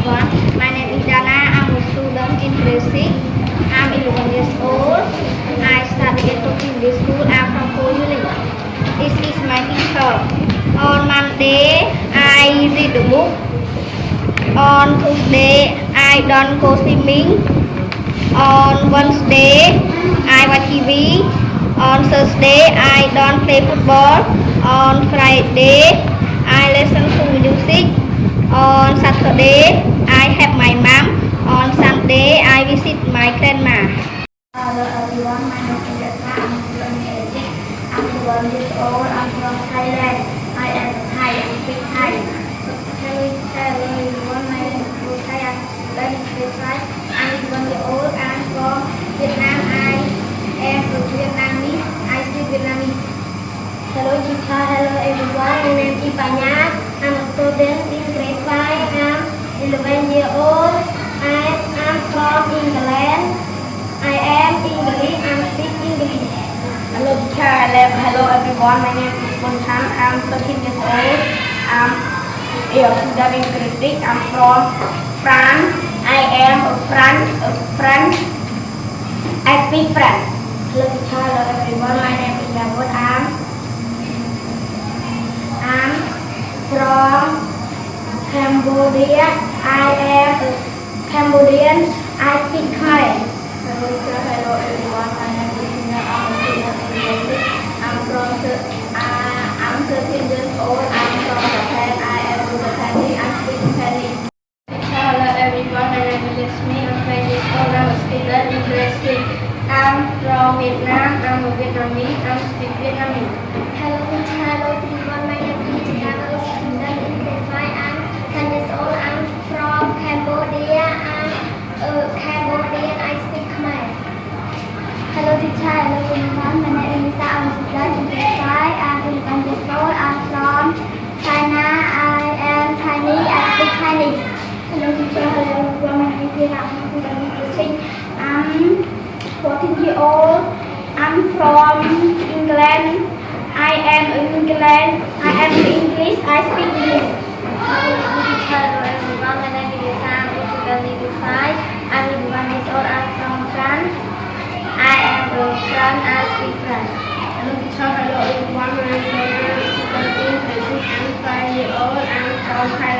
everyone. My name is Dana. I'm a student in grade 6. I'm 11 years old. I study at Tokyo School. I'm from Koyuli. This is my teacher. On Monday, I read the book. On Tuesday, I don't go swimming. On Wednesday, I watch TV. On Thursday, I don't play football. On Friday, I listen to music. On Saturday, I help my mom. On Sunday, I visit my grandma. Hello everyone, my name is Etna. I'm from Egypt. I'm 1 years old. I'm from Thailand. I am Thai. I speak Thai. Hello everyone, my name is Thai. I'm learning Thai. I'm 1 year old. I'm from Vietnam. I am a Vietnamese. I speak Vietnamese. Hello teacher. Hello everyone. My name is Panya. I'm a student in grade 5. I'm 11 years old. I'm from England. I am English. I'm speak English. Hello teacher. Hello everyone. My name is Bonchan. I'm 13 years old. I'm a student in grade 6. I'm from France. I am a French. I speak French. Hello teacher. Hello everyone. My name is Yavot. I'm from Cambodia. I am a Cambodian. I speak Thai. Hello teacher. Hello everyone. My name is Nina. I'm a student in I'm 13 years old. I'm from Japan. I am a Japanese. I speak Japanese. Hello everyone. My name is Yasmin. I'm 5 years old. I'm a student in grade 6. I'm from Vietnam. I'm a Vietnamese. I speak Vietnamese. Hello teacher. Hello everyone. My name is Jessica. I'm a student in grade 5. I'm 10 years old. I'm from Cambodia. I'm a Cambodian. I speak Khmer. Hello teacher. Hello everyone. My name is Lisa. I'm a student in grade 5. I'm 11 years old. I'm from China. I am Chinese. I speak Chinese. Hello teacher. Hello everyone. My name is Lisa. I'm a student in grade 6. I'm 14 years old. I'm from England. I am in England. I am English. I speak English. Hello teacher. Hello everyone. My name is Lisa. I'm a student in grade 5. I'm 11 years old. I'm from France. I am a French. I speak French. Hello teacher. Hello everyone. My name is Lisa. I'm a student in grade 6. I'm 5 years old. I'm from Thailand.